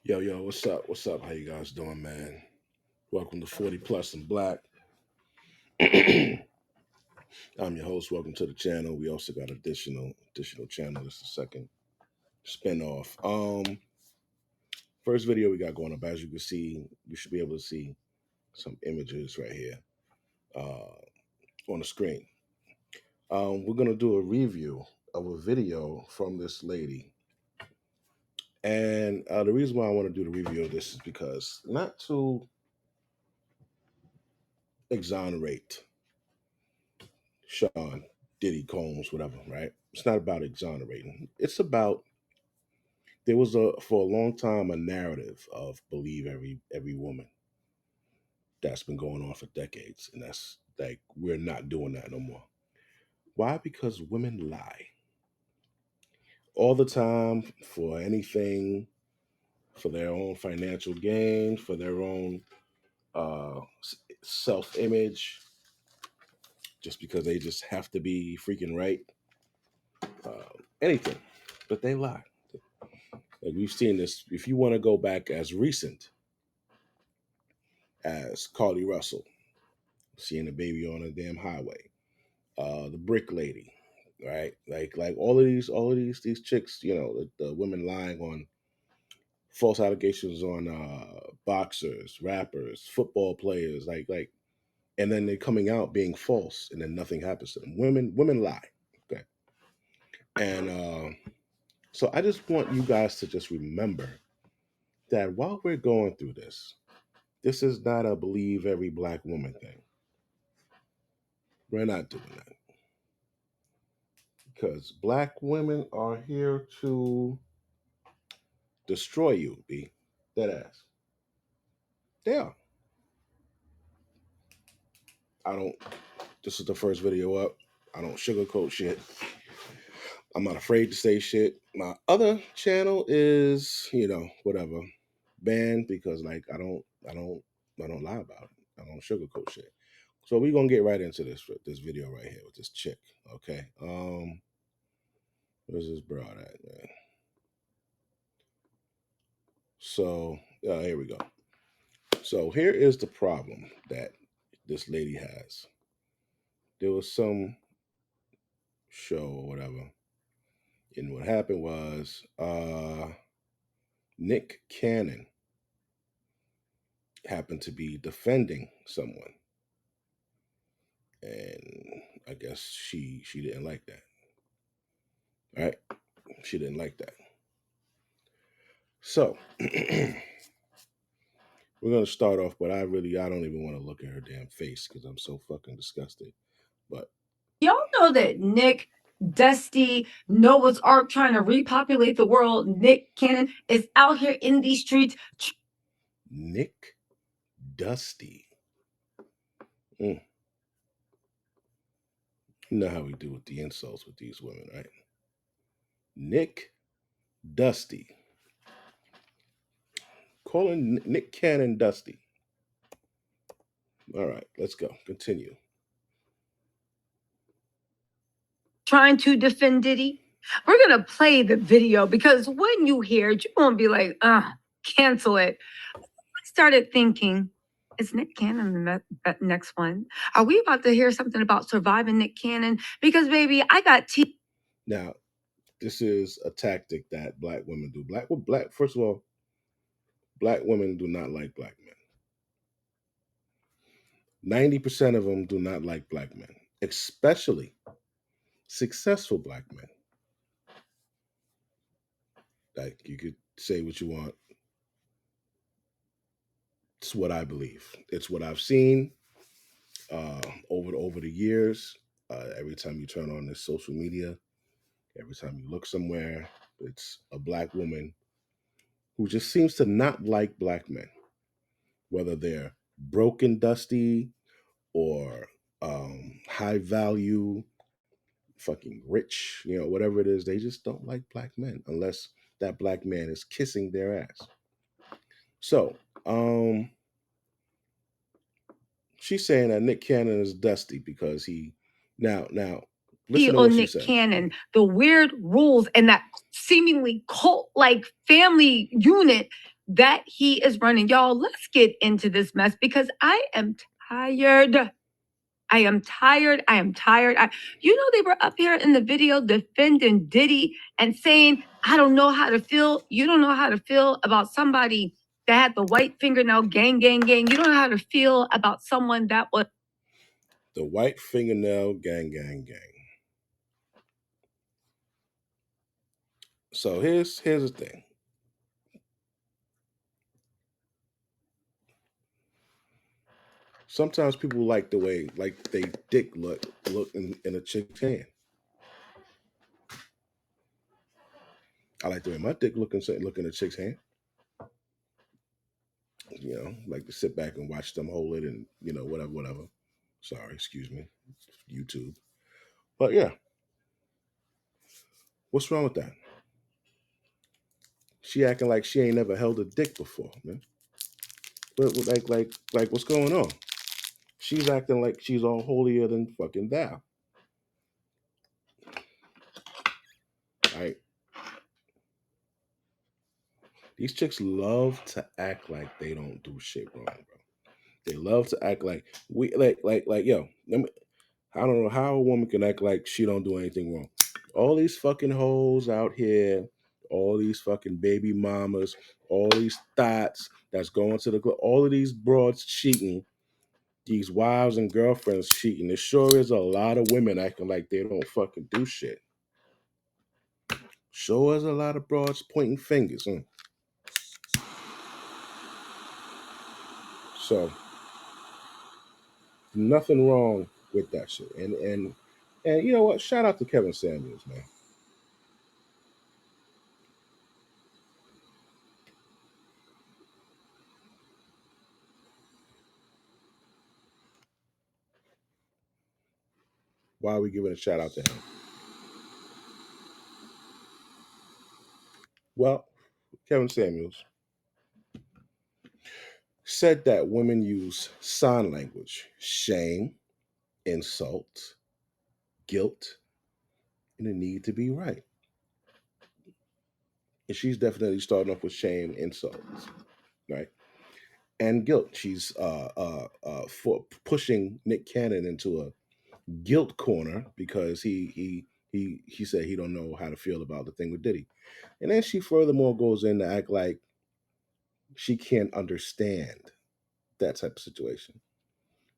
Yo, what's up? What's up? How you guys doing, man? Welcome to 40 Plus and Black. I'm your host. Welcome to the channel. We also got additional channel. This is the second spinoff. First video we got going up. As you can see, you should be able to see some images right here on the screen. We're gonna do a review of a video from this lady. And the reason why I want to do the review of this is because not to exonerate Sean Diddy Combs, whatever, right? It's not about exonerating. It's about there was a for a long time a narrative of believe every woman that's been going on for decades, and that's like we're not doing that no more. Why? Because women lie all the time for anything, for their own financial gain, for their own self image, just because they just have to be freaking right. Anything, but they lie. Like we've seen this. If you want to go back as recent as Carly Russell, seeing a baby on a damn highway, the brick lady, right? Like all of these chicks, the women lying on false allegations on boxers, rappers, football players, and then they're coming out being false, and then nothing happens to them. Women lie, okay? And so I just want you guys to just remember that while we're going through this is not a believe every black woman thing. We're not doing that because black women are here to destroy you, B. Dead ass. They are. I don't, this is the first video up. I don't sugarcoat shit. I'm not afraid to say shit. My other channel is, whatever, banned because I don't lie about it. I don't sugarcoat shit. So we're gonna get right into this video right here with this chick. Okay. Where's this broad at, man? So here we go. So here is the problem that this lady has. There was some show or whatever, and what happened was Nick Cannon happened to be defending someone, and I guess she didn't like that. Right? She didn't like that. So we're gonna start off, but I don't even want to look at her damn face because I'm so fucking disgusted. But y'all know that Nick, Dusty, Noah's Ark trying to repopulate the world, Nick Cannon is out here in these streets. Nick Dusty. You know how we do with the insults with these women, right? Nick Dusty. Calling Nick Cannon Dusty. All right, let's go. Continue. Trying to defend Diddy. We're going to play the video because when you hear it, you're going to be like, cancel it. I started thinking, is Nick Cannon the next one? Are we about to hear something about surviving Nick Cannon? Because, baby, I got Now, this is a tactic that black women do. First of all, black women do not like black men. 90% of them do not like black men, especially successful black men. Like you could say what you want. It's what I believe. It's what I've seen over the years. Every time you turn on this social media, every time you look somewhere, it's a black woman who just seems to not like black men, whether they're broken, dusty, or high value, fucking rich, whatever it is. They just don't like black men unless that black man is kissing their ass. So, she's saying that Nick Cannon is dusty because he now listen to what she Nick says. Cannon, the weird rules and that seemingly cult-like family unit that he is running. Y'all, let's get into this mess because I am tired. I am tired. I am tired. They were up here in the video defending Diddy and saying, I don't know how to feel. You don't know how to feel about somebody that had the white fingernail gang, gang, gang. You don't know how to feel about someone that was. The white fingernail gang, gang, gang. So here's the thing. Sometimes people like the way like they dick look in a chick's hand. I like the way my dick look in a chick's hand. Like to sit back and watch them hold it and whatever, whatever. Sorry, excuse me, YouTube. But yeah, what's wrong with that? She acting like she ain't never held a dick before, man. Like what's going on? She's acting like she's all holier than fucking thou. Right? These chicks love to act like they don't do shit wrong, bro. They love to act like we like yo. I don't know how a woman can act like she don't do anything wrong. All these fucking hoes out here, all these fucking baby mamas, all these thoughts that's going to the club, all of these broads cheating, these wives and girlfriends cheating. There sure is a lot of women acting like they don't fucking do shit. Sure is a lot of broads pointing fingers. So nothing wrong with that shit. And you know what? Shout out to Kevin Samuels, man. Why are we giving a shout out to him? Well, Kevin Samuels said that women use sign language, shame, insult, guilt, and the need to be right. And she's definitely starting off with shame, insults, right? And guilt. She's for pushing Nick Cannon into a guilt corner because he said he don't know how to feel about the thing with Diddy. And then she furthermore goes in to act like she can't understand that type of situation.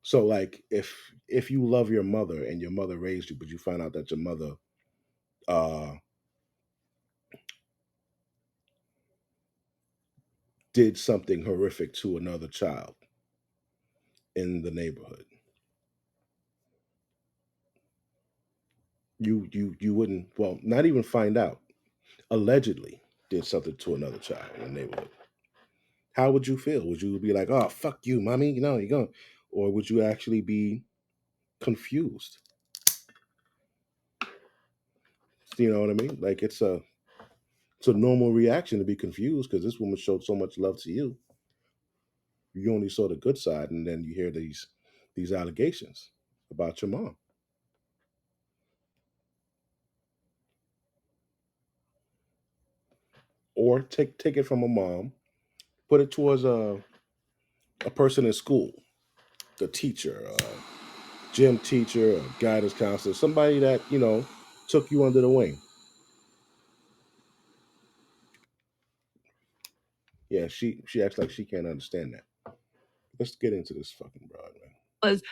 So like if you love your mother and your mother raised you, but you find out that your mother uh did something horrific to another child in the neighborhood, you wouldn't, well, not even find out, allegedly did something to another child in the neighborhood. How would you feel? Would you be like, oh fuck you, mommy? You're going, or would you actually be confused? You know what I mean? Like it's a normal reaction to be confused because this woman showed so much love to you. You only saw the good side, and then you hear these allegations about your mom. Or take it from a mom, put it towards a person in school, the teacher, gym teacher, a guidance counselor, somebody that took you under the wing. Yeah, she acts like she can't understand that. Let's get into this fucking broad, man. Was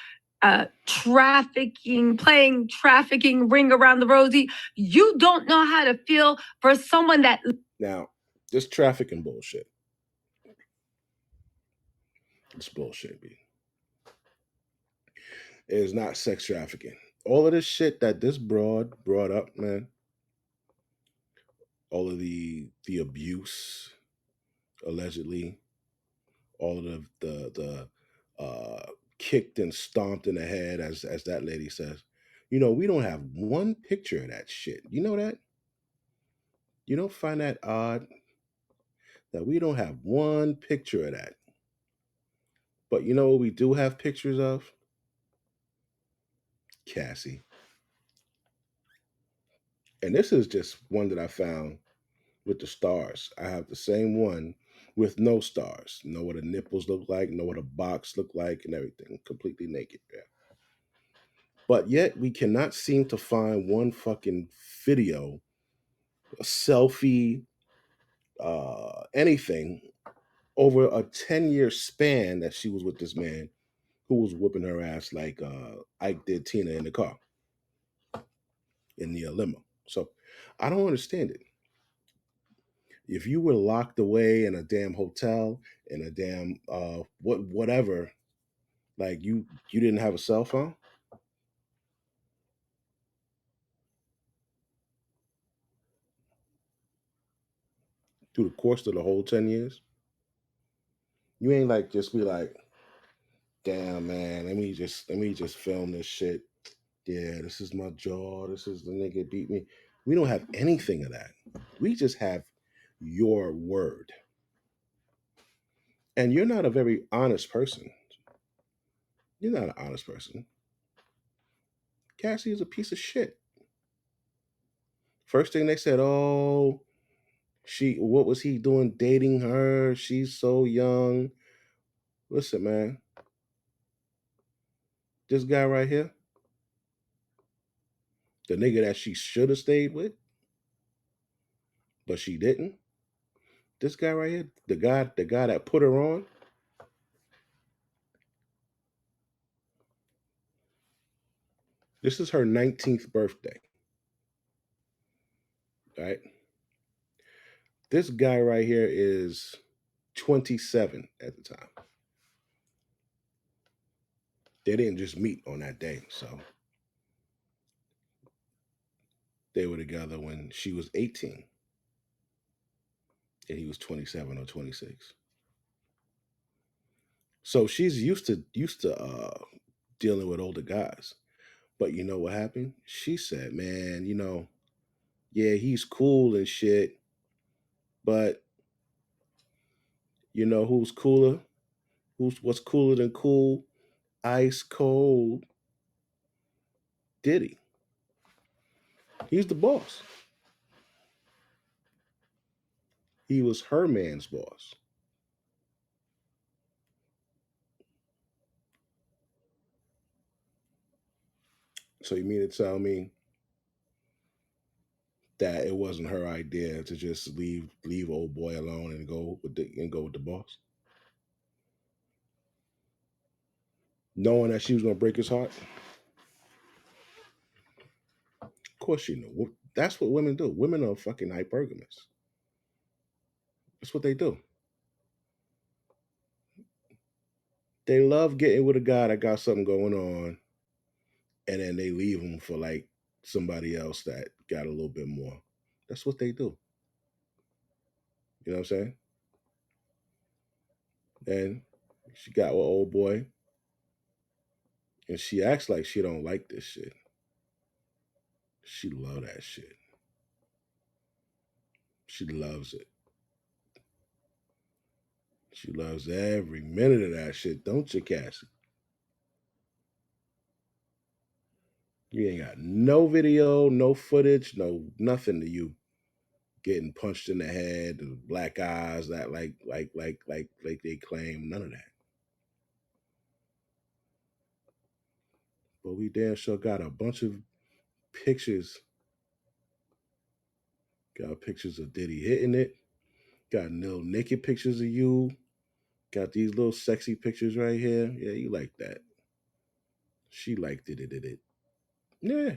trafficking, playing trafficking ring around the rosy. You don't know how to feel for someone that. Now, this trafficking bullshit, it's bullshit, B. It is not sex trafficking. All of this shit that this broad brought up, man, all of the abuse, allegedly, all of the kicked and stomped in the head, as that lady says. We don't have one picture of that shit. You know that? You don't find that odd that we don't have one picture of that. But you know what we do have pictures of? Cassie. And this is just one that I found with the stars. I have the same one with no stars, know what her nipples look like, know what a box look like, and everything, completely naked. Yeah. But yet we cannot seem to find one fucking video, a selfie, anything over a 10-year span that she was with this man who was whooping her ass like Ike did Tina in the car in the limo. So I don't understand it. If you were locked away in a damn hotel in a damn whatever, like you didn't have a cell phone through the course of the whole 10 years, you ain't like just be like, damn man, let me just film this shit. Yeah, this is my jaw. This is the nigga beat me. We don't have anything of that. We just have your word. And you're not a very honest person. You're not an honest person. Cassie is a piece of shit. First thing they said, oh, what was he doing dating her? She's so young. Listen, man, this guy right here, the nigga that she should have stayed with, but she didn't. This guy right here, the guy that put her on, this is her 19th birthday, right? This guy right here is 27 at the time. They didn't just meet on that day, so they were together when she was 18 and he was 27 or 26. So she's used to dealing with older guys. But you know what happened? She said, "Man, yeah, he's cool and shit, but you know who's cooler? What's cooler than cool? Ice cold Diddy. He's the boss. He was her man's boss. So you mean to tell me that it wasn't her idea to just leave old boy alone and go with the boss, knowing that she was gonna break his heart? Of course she knew. That's what women do. Women are fucking hypergamous. That's what they do. They love getting with a guy that got something going on, and then they leave him for like somebody else that got a little bit more. That's what they do. You know what I'm saying? And she got with old boy, and she acts like she don't like this shit. She love that shit. She loves it. She loves every minute of that shit, don't you, Cassie? You ain't got no video, no footage, no nothing to you getting punched in the head, the black eyes, that like they claim, none of that. But we damn sure got a bunch of pictures. Got pictures of Diddy hitting it. Got little naked pictures of you. Got these little sexy pictures right here. Yeah, you like that. She liked it. Yeah.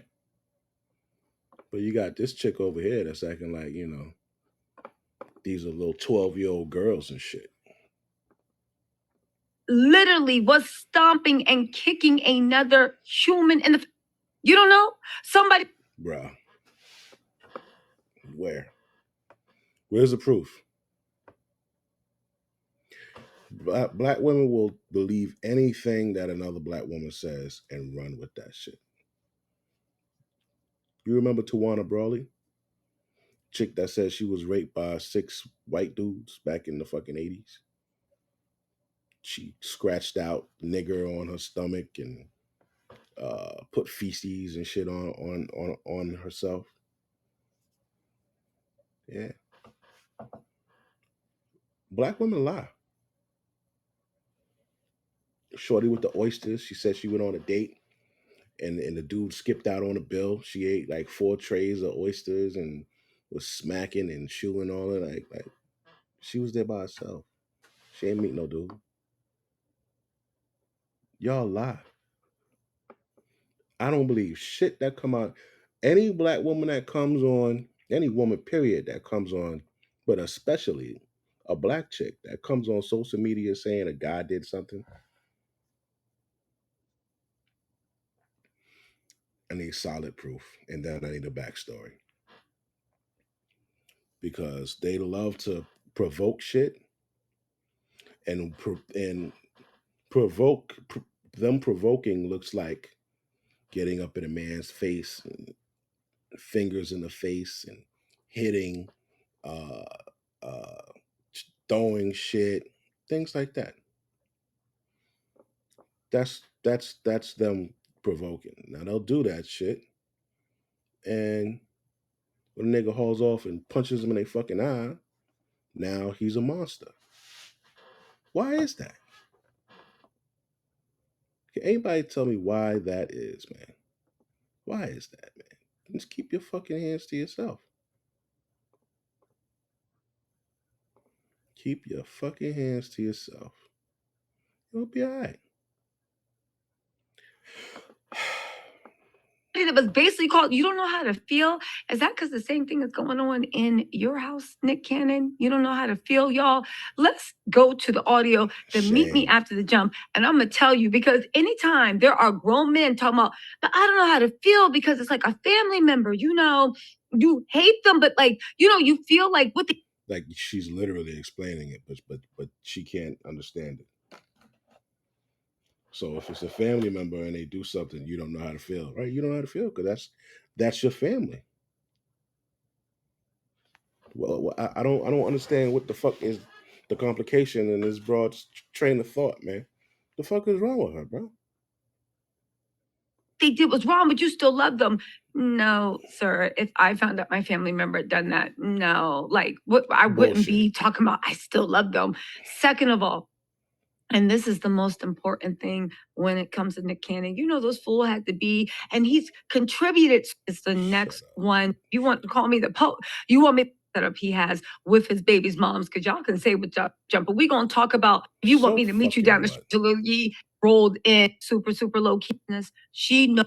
But you got this chick over here that's acting like, these are little 12-year-old girls and shit. Literally was stomping and kicking another human in the. You don't know? Somebody. Bruh. Where? Where's the proof? Black women will believe anything that another black woman says and run with that shit. You remember Tawana Brawley? Chick that said she was raped by 6 white dudes back in the fucking 80s. She scratched out nigger on her stomach and put feces and shit on herself. Yeah. Black women lie. Shorty with the oysters, she said she went on a date and the dude skipped out on the bill. She ate like 4 trays of oysters and was smacking and chewing all it. Like she was there by herself. She ain't meet no dude. Y'all lie. I don't believe shit that come out. Any black woman that comes on, any woman period that comes on, but especially a black chick that comes on social media saying a guy did something, I need solid proof, and then I need a backstory because they love to provoke shit and provoke them provoking looks like getting up in a man's face and fingers in the face and hitting, uh, uh, throwing shit, things like that. That's them provoking. Now they'll do that shit, and when a nigga hauls off and punches him in their fucking eye, now he's a monster. Why is that? Can anybody tell me why that is, man? Why is that, man? Just keep your fucking hands to yourself. Keep your fucking hands to yourself. You'll be all right. That was basically called "You Don't Know How to Feel." Is that because the same thing is going on in your house, Nick Cannon? You don't know how to feel, y'all. Let's go to the audio. Then meet me Shame. after the jump, and I'm gonna tell you because anytime there are grown men talking about, but I don't know how to feel because it's like a family member. You hate them, but like you feel like what the Like she's literally explaining it, but she can't understand it. So if it's a family member and they do something, you don't know how to feel, right? You don't know how to feel because that's your family. Well, I don't understand what the fuck is the complication in this broad train of thought, man. The fuck is wrong with her, bro? they did was wrong, but you still love them. No, sir. If I found out my family member had done that, no, like what I wouldn't Bullshit. be talking about. I still love them. Second of all, and this is the most important thing when it comes to Nick Cannon. Those fool had to be, and he's contributed. It's the Shut next up. one. You want to call me the Pope? You want me set up he has with his baby's moms? Because y'all can say what jump, but we gonna talk about. If you want So me to meet you down fucking the what? street, Lil Yee rolled in super super low keyness. She know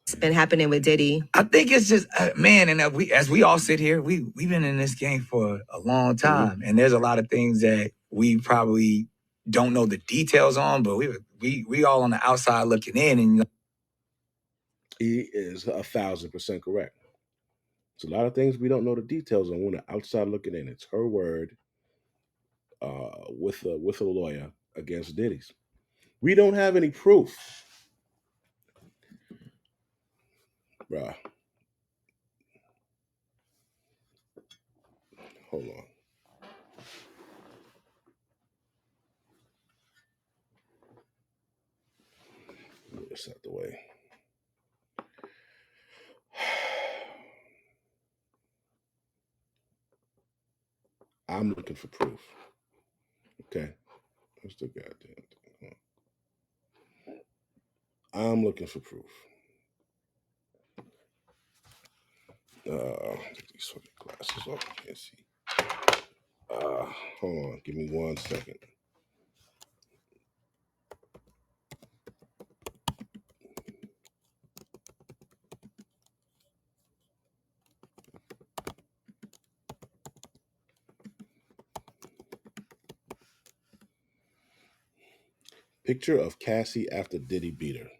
it's been happening with Diddy. I think it's just man, and as we all sit here, we've been in this game for a long Mhm. time, and there's a lot of things that we probably don't know the details on, but we all on the outside looking in, and He is 1,000% correct. It's a lot of things we don't know the details on when the outside looking in. It's her word with a lawyer against Diddy's. We don't have any proof, bruh. Hold on. Get this out the way. I'm looking for proof. Okay. What's the goddamn thing? I'm looking for proof. Take these fucking glasses off. I can't see. Hold on. Give me 1 second. Picture of Cassie after Diddy beat her.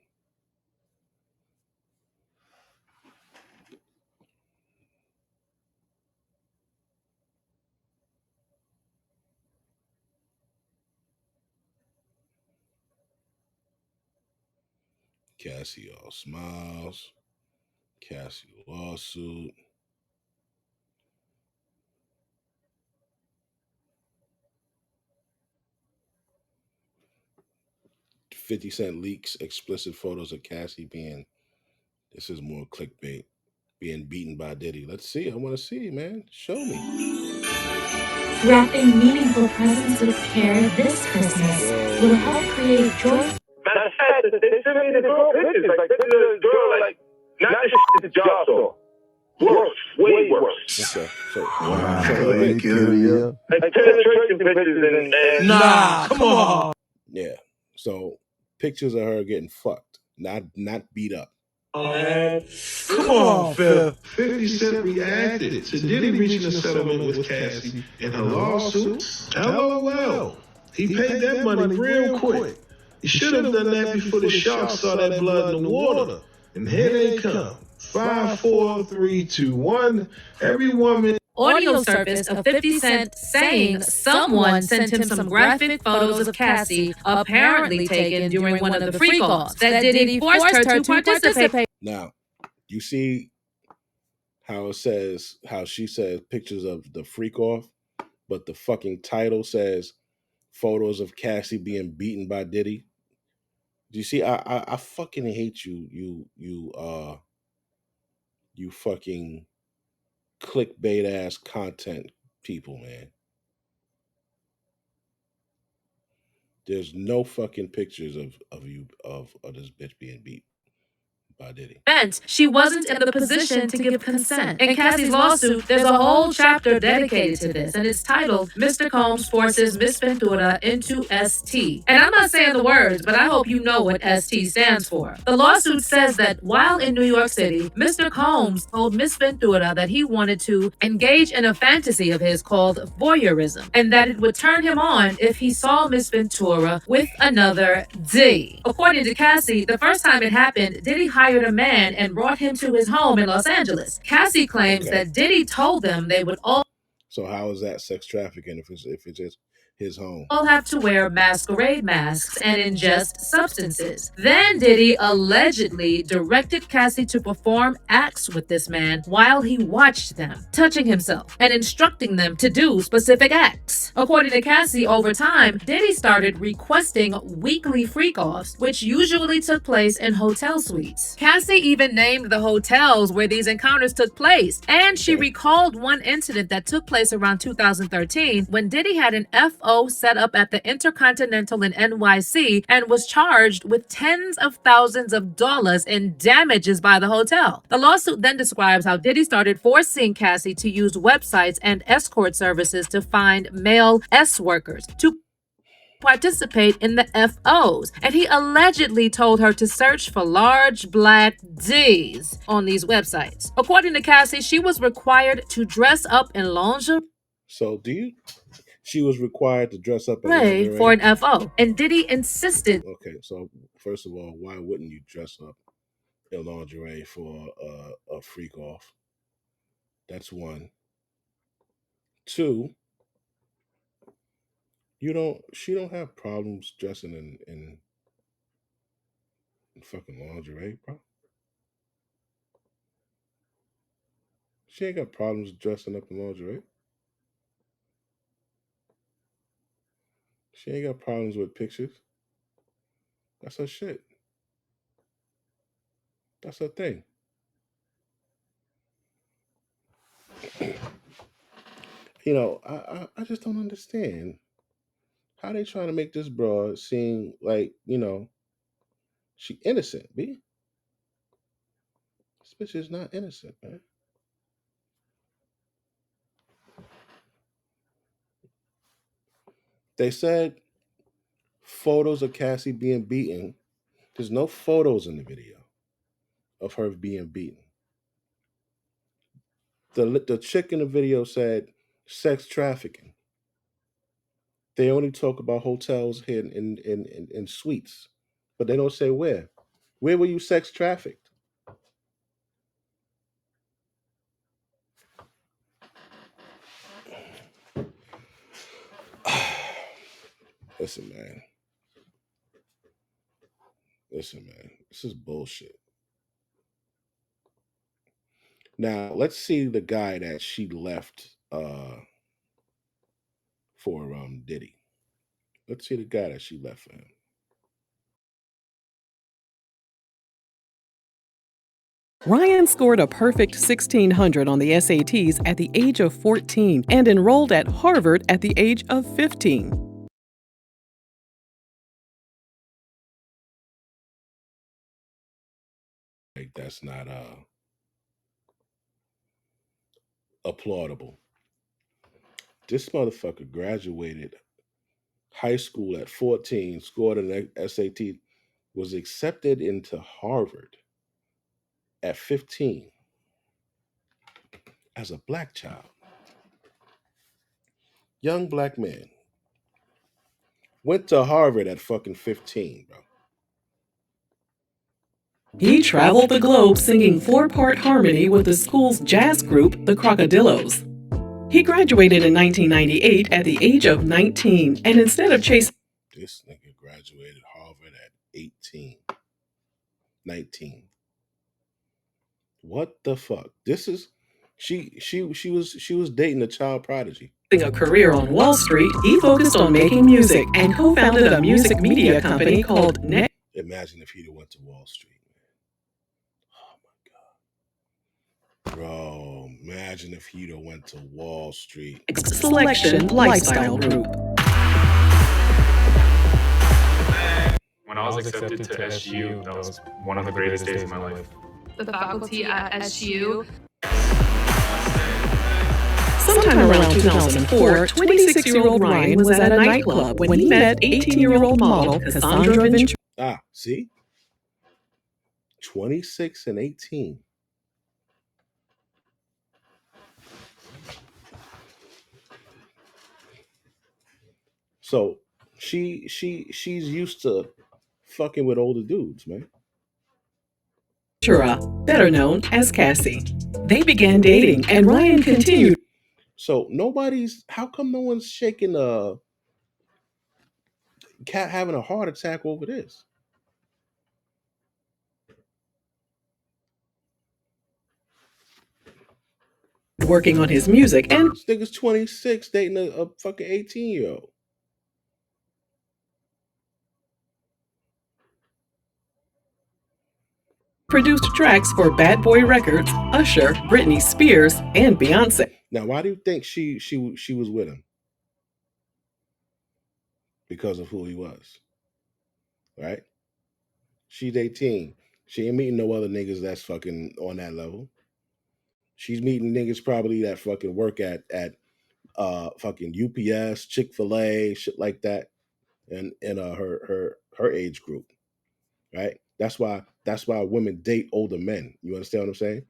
Cassie all smiles. Cassie lawsuit. 50 Cent leaks explicit photos of Cassie being, this is more clickbait, being beaten by Diddy. Let's see. I want to see, man. Show me. Wrapping meaningful presents with care this Christmas will help create joy. Matter of fact, they sent me the girl pictures, like pictures of the girl, like not the shit the job saw. Worse, way worse. Okay, so Wow, show me the you pic. kidding me? Yeah. Like penetration pictures and Nah, come on. Yeah, so pictures of her getting fucked, not beat up. Man, come on, Phil. 50 Cent reacted to Diddy reaching a settlement with Cassie in her lawsuit. LOL. He paid that money real quick. He should have done that before the sharks saw that blood in the water. And here they come. 5, 4, 3, 2, 1. Every woman. Audio surfaced of 50 Cent saying someone sent him some graphic photos of Cassie apparently taken during one of the freak-offs that Diddy forced her to participate. Now, you see how she says pictures of the freak off, but the fucking title says photos of Cassie being beaten by Diddy. Do you see? I fucking hate you fucking clickbait ass content people, man. There's no fucking pictures of you of this bitch being beat by Diddy. She wasn't in the position to give consent. In Cassie's lawsuit, there's a whole chapter dedicated to this, and it's titled Mr. Combs Forces Miss Ventura into ST. And I'm not saying the words, but I hope you know what ST stands for. The lawsuit says that while in New York City, Mr. Combs told Miss Ventura that he wanted to engage in a fantasy of his called voyeurism, and that it would turn him on if he saw Miss Ventura with another D. According to Cassie, the first time it happened, Diddy hired a man and brought him to his home in Los Angeles. Cassie claims that Diddy told them they would all So how is that sex trafficking if it's just his home? have to wear masquerade masks and ingest substances. Then Diddy allegedly directed Cassie to perform acts with this man while he watched them, touching himself and instructing them to do specific acts. According to Cassie, over time, Diddy started requesting weekly freak-offs, which usually took place in hotel suites. Cassie even named the hotels where these encounters took place, and she recalled one incident that took place around 2013 when Diddy had an FO set up at the Intercontinental in NYC and was charged with tens of thousands of dollars in damages by the hotel. The lawsuit then describes how Diddy started forcing Cassie to use websites and escort services to find male S workers to participate in the FOs, and he allegedly told her to search for large black D's on these websites. According to Cassie, she was required to dress up in lingerie So she was required to dress up in lingerie for an FO, and Diddy insisted. Okay, so first of all, why wouldn't you dress up in lingerie for a freak off? That's one. Two, she don't have problems dressing in fucking lingerie, bro. She ain't got problems dressing up in lingerie. She ain't got problems with pictures. That's her shit. That's her thing. I just don't understand how they trying to make this broad seem like, she innocent, B. This bitch is not innocent, man. They said photos of Cassie being beaten. There's no photos in the video of her being beaten. The chick in the video said sex trafficking. They only talk about hotels here in suites, but they don't say where. Where were you sex trafficked? Listen, man. Listen, man. This is bullshit. Now let's see the guy that she left for Diddy. Let's see the guy that she left for him. Ryan scored a perfect 1,600 on the SATs at the age of 14 and enrolled at Harvard at the age of 15. Like, that's not applaudable. This motherfucker graduated high school at 14, scored an SAT, was accepted into Harvard at 15 as a black child. Young black man. Went to Harvard at fucking 15, bro. He traveled the globe singing four-part harmony with the school's jazz group, the Crocodillos. He graduated in 1998 at the age of 19, and instead of chasing... This nigga graduated Harvard at 18. 19. What the fuck? This is she was dating a child prodigy. A career on Wall Street, he focused on making music and co-founded a music media company called Next. Imagine if he'd have went to Wall Street, man. Oh my god. Bro, imagine if he'd have went to Wall Street. Selection Lifestyle Group. When I was accepted to SU, that was one of the greatest days of my life. The faculty at SU. Sometime around 2004, 26-year-old Ryan was at a nightclub when he met 18-year-old model Cassandra Ventura. Ah, see? 26 and 18. So she's used to fucking with older dudes, man. Better known as Cassie. They began dating, and Ryan continued. So how come no one's shaking cat having a heart attack over this? Working on his music, and this nigga's 26 dating a fucking 18-year-old. produced tracks for Bad Boy Records, Usher, Britney Spears, and Beyonce. Now, why do you think she was with him? Because of who he was, right? She's 18. She ain't meeting no other niggas that's fucking on that level. She's meeting niggas probably that fucking work at fucking UPS, Chick-fil-A, shit like that, and her age group, right? That's why women date older men. You understand what I'm saying?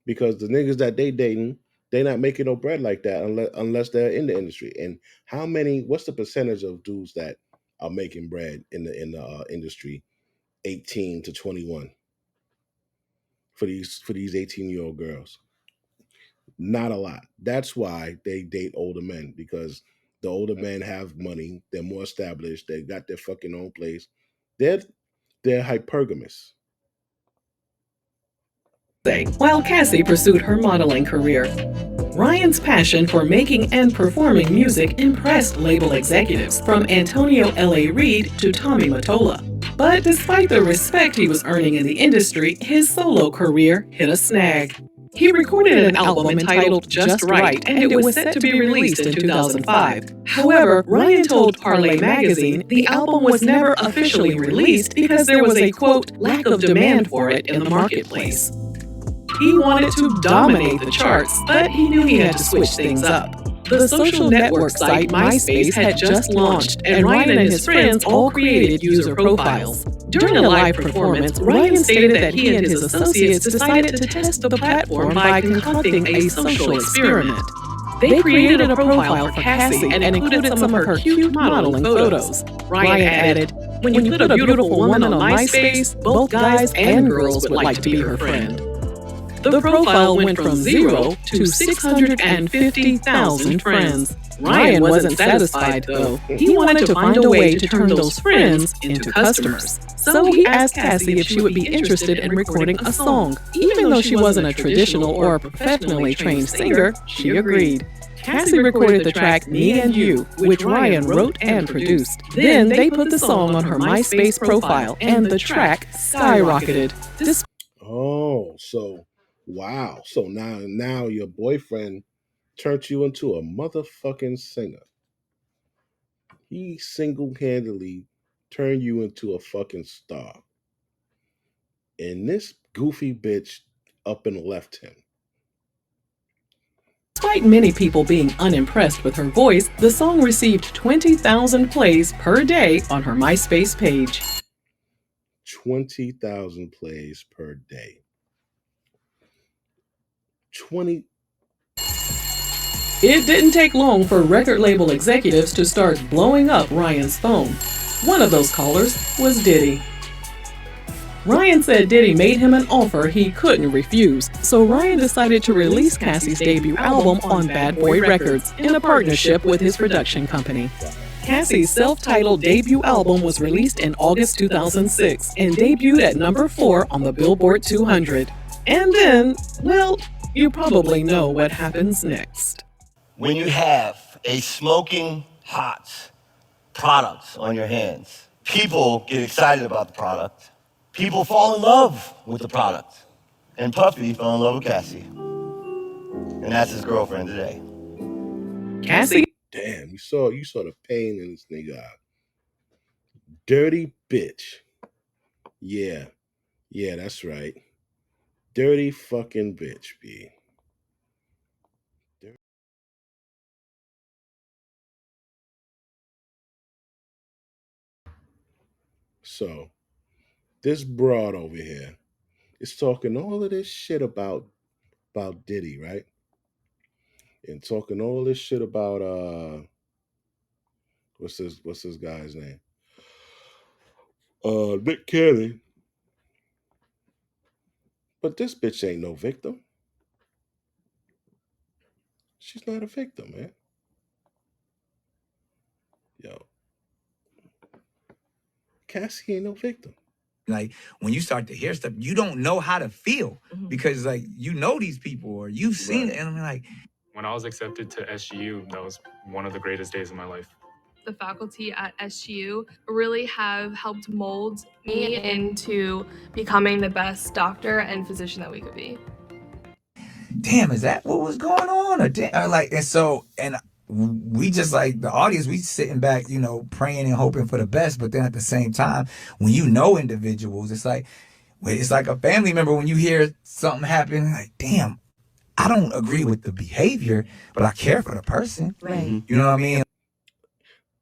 Because the niggas that they dating, they not making no bread like that unless they're in the industry. And what's the percentage of dudes that are making bread in the industry 18 to 21 for these 18-year-old girls? Not a lot. That's why they date older men, because the older men have money, they're more established, they got their fucking own place. They're hypergamous. While Cassie pursued her modeling career, Ryan's passion for making and performing music impressed label executives from Antonio L.A. Reid to Tommy Mottola. But despite the respect he was earning in the industry, his solo career hit a snag. He recorded an album entitled Just Right, and it was set to be released in 2005. However, Ryan told Parlay magazine the album was never officially released because there was a, quote, lack of demand for it in the marketplace. He wanted to dominate the charts, but he knew he had to switch things up. The social network site MySpace had just launched, and Ryan and his friends all created user profiles. During a live performance, Ryan stated that he and his associates decided to test the platform by concocting a social experiment. They created a profile for Cassie and included some of her cute modeling photos. Ryan added, "When you put a beautiful woman on MySpace, both guys and girls would like to be her friend." The profile went from 0 to 650,000 friends. Ryan wasn't satisfied, though. He wanted to find a way to turn those friends into customers. So he asked Cassie if she would be interested in recording a song. Even though she wasn't a traditional or a professionally trained singer, she agreed. Cassie recorded the track Me and You, which Ryan wrote and produced. Then they put the song on her MySpace profile, and the track skyrocketed. Oh Oh, so wow. So now your boyfriend turned you into a motherfucking singer. He single-handedly turned you into a fucking star. And this goofy bitch up and left him. Despite many people being unimpressed with her voice, the song received 20,000 plays per day on her MySpace page. 20,000 plays per day. 20. It didn't take long for record label executives to start blowing up Ryan's phone. One of those callers was Diddy. Ryan said Diddy made him an offer he couldn't refuse, so Ryan decided to release Cassie's debut album on Bad Boy Records in a partnership with his production company. Cassie's self-titled debut album was released in August 2006 and debuted at number 4 on the Billboard 200. And then, well, you probably know what happens next. When you have a smoking hot product on your hands, people get excited about the product. People fall in love with the product. And Puffy fell in love with Cassie. And that's his girlfriend today. Cassie. Damn, you saw the pain in this nigga eye. Dirty bitch. Yeah. Yeah, that's right. Dirty fucking bitch, B. So, this broad over here is talking all of this shit about Diddy, right? And talking all this shit about what's this guy's name? Nick Cannon. But this bitch ain't no victim. She's not a victim, man. Yo. Cassie ain't no victim. Like when you start to hear stuff, you don't know how to feel because like you know these people or you've seen it, and I'm like, When I was accepted to SGU, that was one of the greatest days of my life. The faculty at SGU really have helped mold me into becoming the best doctor and physician that we could be. damn, is that what was going on? Or like, and so, and we just like the audience, we sitting back, you know, praying and hoping for the best. But then at the same time, when you know individuals, it's like a family member when you hear something happen, like, damn, I don't agree with the behavior, but I care for the person. Right. You know what I mean?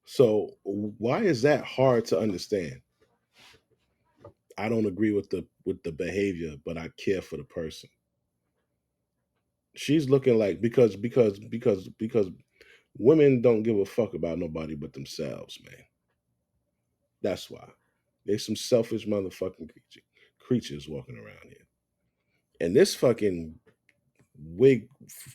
So why is that hard to understand? I don't agree with the behavior, but I care for the person. She's looking like because women don't give a fuck about nobody but themselves, man. That's why. They some selfish motherfucking creatures walking around here. And this fucking wig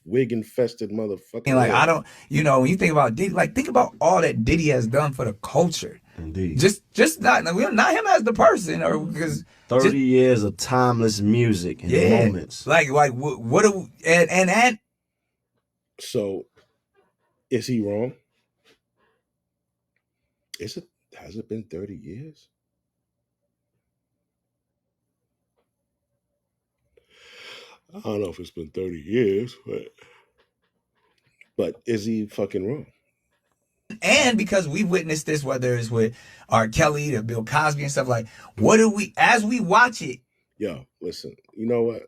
infested motherfucker. And like, I don't, you know, when you think about Diddy, like, think about all that Diddy has done for the culture. Indeed. Just not him as the person, or because 30 years of timeless music and moments. Like what do and so is he wrong? Has it been 30 years? I don't know if it's been 30 years, but is he fucking wrong? And because we witnessed this, whether it's with R. Kelly to Bill Cosby and stuff, like, what do we, as we watch it? Yo, listen, you know what?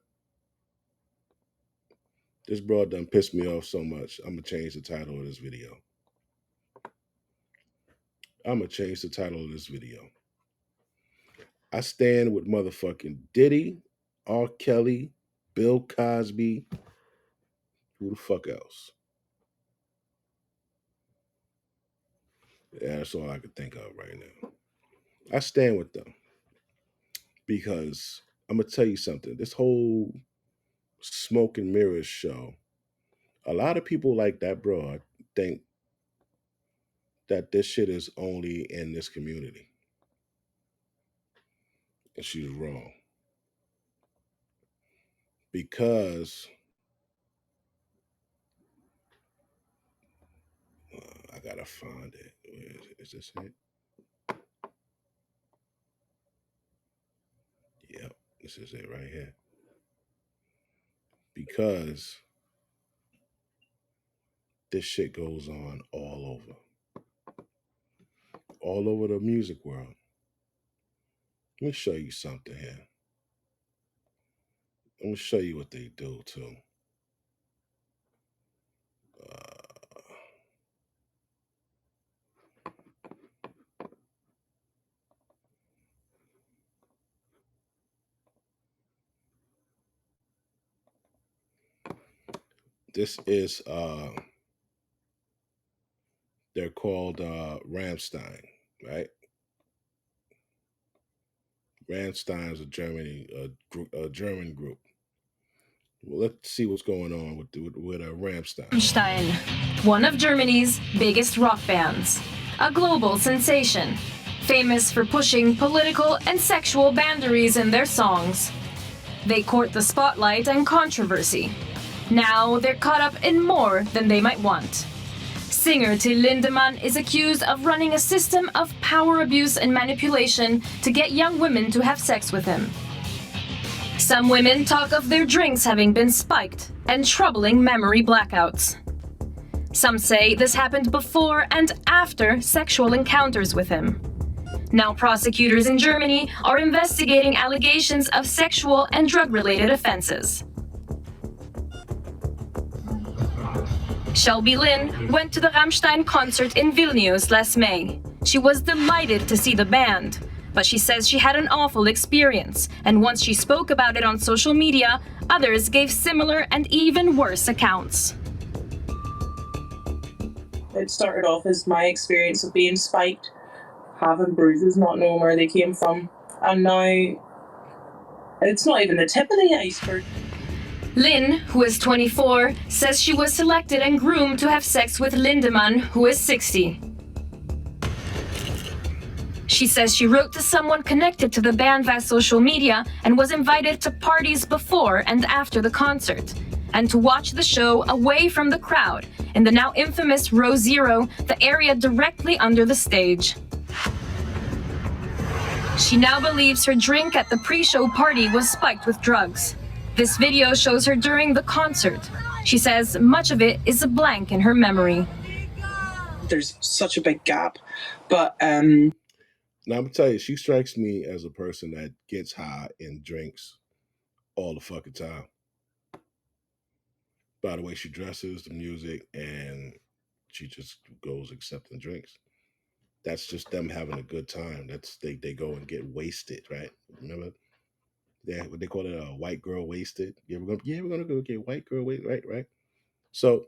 This broad done pissed me off so much, I'm going to change the title of this video. I stand with motherfucking Diddy, R. Kelly, Bill Cosby, who the fuck else? Yeah, that's all I could think of right now. I stand with them because I'm going to tell you something. This whole smoke and mirrors show, a lot of people like that broad think that this shit is only in this community. And she's wrong. Because I gotta find it. Is this it? Yep, this is it right here. because this shit goes on all over the music world. Let me show you something here. Let me show you what they do too. Uh, this is they're called Ramstein, right? Ramstein is a German group. Well, let's see what's going on with Ramstein. Rammstein, one of Germany's biggest rock bands, a global sensation, famous for pushing political and sexual boundaries in their songs. They court the spotlight and controversy. Now they're caught up in more than they might want. Singer Till Lindemann is accused of running a system of power abuse and manipulation to get young women to have sex with him. Some women talk of their drinks having been spiked and troubling memory blackouts. Some say this happened before and after sexual encounters with him. Now prosecutors in Germany are investigating allegations of sexual and drug-related offenses. Shelby Lynn went to the Rammstein concert in Vilnius last May. She was delighted to see the band, but she says she had an awful experience, and once she spoke about it on social media, others gave similar and even worse accounts. It started off as my experience of being spiked, having bruises, not knowing where they came from, and now it's not even the tip of the iceberg. Lynn, who is 24, says she was selected and groomed to have sex with Lindemann, who is 60. She says she wrote to someone connected to the band via social media and was invited to parties before and after the concert, and to watch the show away from the crowd in the now infamous Row Zero, the area directly under the stage. She now believes her drink at the pre-show party was spiked with drugs. This video shows her during the concert. She says much of it is a blank in her memory. There's such a big gap, but now I'm gonna tell you, she strikes me as a person that gets high and drinks all the fucking time. By the way she dresses, the music, and she just goes accepting drinks. That's just them having a good time. That's they go and get wasted, right? Remember? Yeah, what they call it, a white girl wasted. We're gonna go get white girl wasted, right? So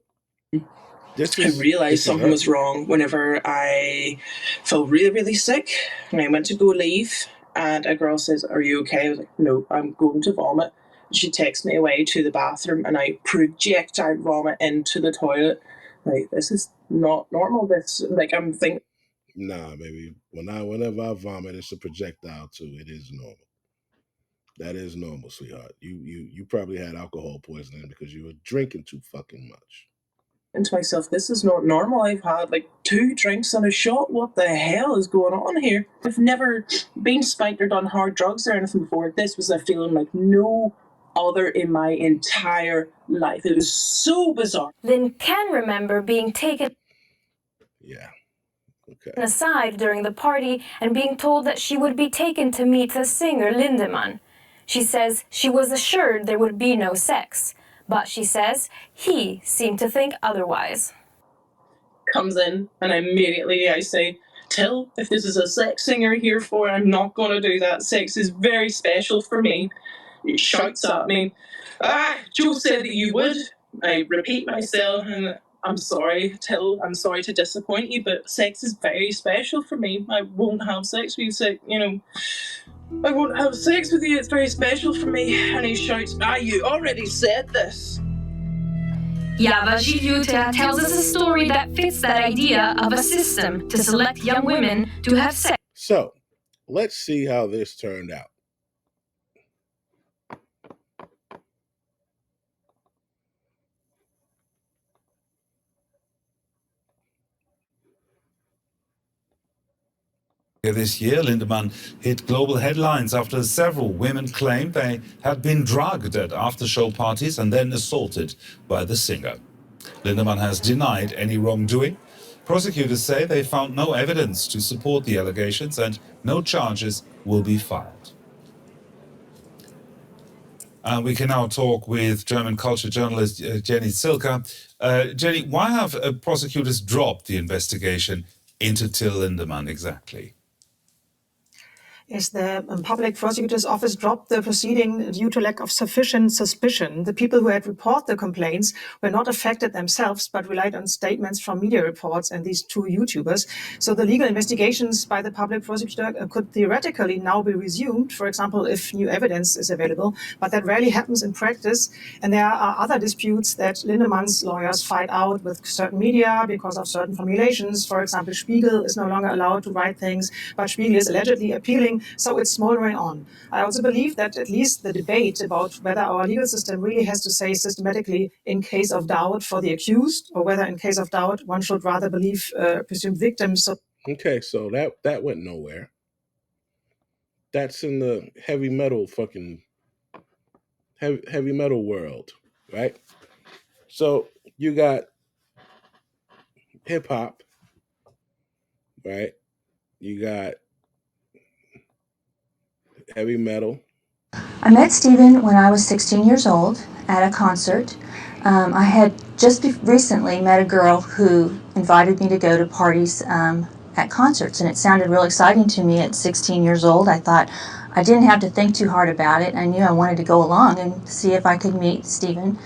I realized something was wrong whenever I felt really, really sick, and I went to go leave, and a girl says, "Are you okay?" I was like, "No, I'm going to vomit." She takes me away to the bathroom, and I projectile vomit into the toilet. Like, this is not normal. I'm thinking. Nah, baby. Whenever I vomit, it's a projectile too. It is normal. That is normal, sweetheart. You probably had alcohol poisoning because you were drinking too fucking much. To myself, this is not normal. I've had like 2 drinks and a shot. What the hell is going on here? I've never been spiked or done hard drugs or anything before. This was a feeling like no other in my entire life. It was so bizarre. Lynn can remember being taken aside during the party and being told that she would be taken to meet the singer Lindemann. She says she was assured there would be no sex, but she says he seemed to think otherwise. Comes in, and immediately I say, "Till, if this is a sex singer here for, I'm not going to do that. Sex is very special for me." He shouts at me, "Joe said that you would." I repeat myself, and "I'm sorry, Till, I'm sorry to disappoint you, but sex is very special for me. I won't have sex with you, I won't have sex with you, it's very special for me." And he shouts, "You already said this." Java Giluta tells us a story that fits that idea of a system to select young women to have sex. So, let's see how this turned out. This year, Lindemann hit global headlines after several women claimed they had been drugged at after-show parties and then assaulted by the singer. Lindemann has denied any wrongdoing. Prosecutors say they found no evidence to support the allegations and no charges will be filed. We can now talk with German culture journalist Jenny Silka. Jenny, why have prosecutors dropped the investigation into Till Lindemann exactly? Yes, the public prosecutor's office dropped the proceeding due to lack of sufficient suspicion. The people who had reported the complaints were not affected themselves, but relied on statements from media reports and these two YouTubers. So the legal investigations by the public prosecutor could theoretically now be resumed, for example, if new evidence is available, but that rarely happens in practice. And there are other disputes that Lindemann's lawyers fight out with certain media because of certain formulations. For example, Spiegel is no longer allowed to write things, but Spiegel is allegedly appealing. So it's smoldering on. I also believe that at least the debate about whether our legal system really has to say systematically in case of doubt for the accused, or whether in case of doubt one should rather believe presumed victims. Okay, so that went nowhere. That's in the heavy metal heavy metal world, right? So you got hip hop, right? You got heavy metal. I met Stephen when I was 16 years old at a concert. I had just recently met a girl who invited me to go to parties at concerts, and it sounded real exciting to me at 16 years old. I thought I didn't have to think too hard about it. I knew I wanted to go along and see if I could meet Stephen.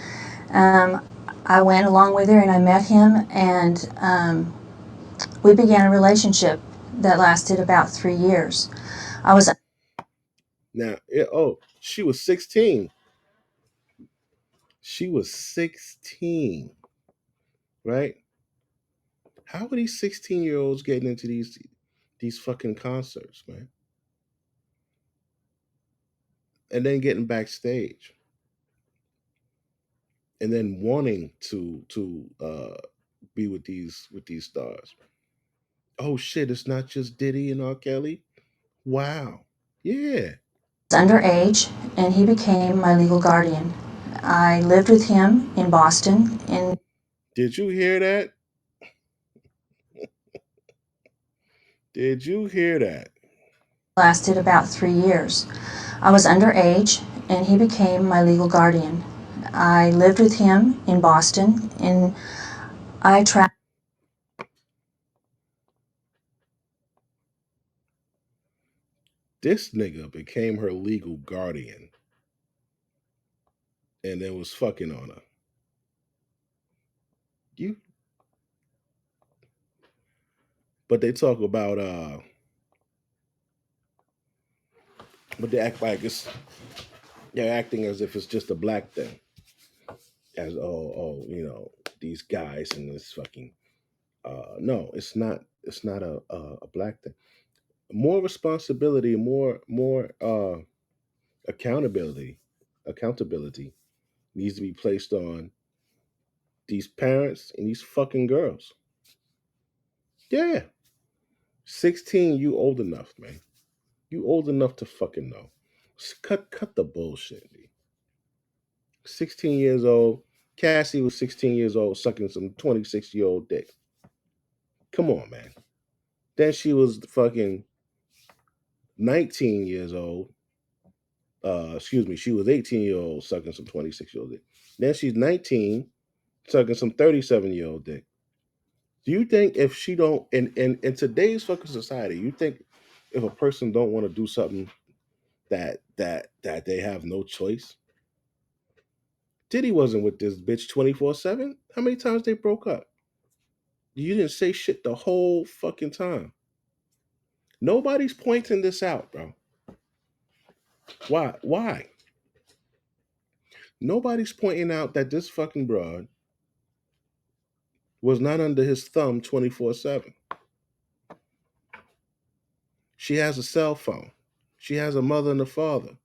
I went along with her and I met him, and we began a relationship that lasted about 3 years. I was Now, she was 16. She was 16, right? How are these 16-year-olds getting into these fucking concerts, man? And then getting backstage. And then wanting to be with these stars. Oh shit, it's not just Diddy and R. Kelly. Wow. Yeah. underage, and he became my legal guardian. I lived with him in Boston, and Did you hear that? Did you hear that? lasted about 3 years. I was underage, and he became my legal guardian. I lived with him in Boston, and I traveled. This nigga became her legal guardian and then was fucking on her. You but they talk about but they act like they're acting as if it's just a black thing. As these guys and this fucking no, it's not a black thing. More responsibility, more accountability accountability needs to be placed on these parents and these fucking girls. Yeah. 16, you old enough, man. You old enough to fucking know. Cut the bullshit, man. 16 years old. Cassie was 16 years old sucking some 26-year-old dick. Come on, man. Then she was fucking 19 years old. Excuse me, she was 18-year-old sucking some 26-year-old dick. Then she's 19 sucking some 37-year-old dick. Do you think if she don't in today's fucking society, you think if a person don't want to do something that they have no choice? Diddy wasn't with this bitch 24/7. How many times they broke up? You didn't say shit the whole fucking time. Nobody's pointing this out, bro. Why? Why? Nobody's pointing out that this fucking broad was not under his thumb 24/7. She has a cell phone. She has a mother and a father.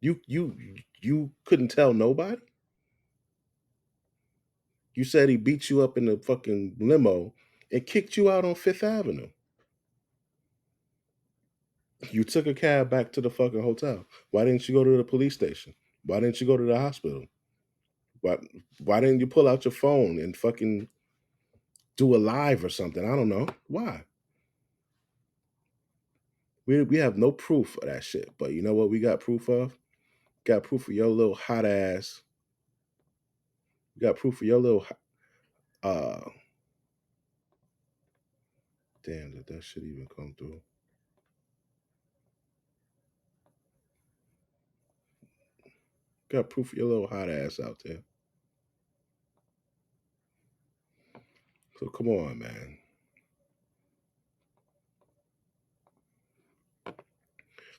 You couldn't tell nobody? You said he beat you up in the fucking limo and kicked you out on Fifth Avenue. You took a cab back to the fucking hotel. Why didn't you go to the police station? Why didn't you go to the hospital? Why why didn't you pull out your phone and fucking do a live or something? I don't know. Why? We have no proof of that shit. But you know what we got proof of? Got proof of your little hot ass. We got proof of your little damn, did that shit even come through? Got proof of your little hot ass out there. So come on, man.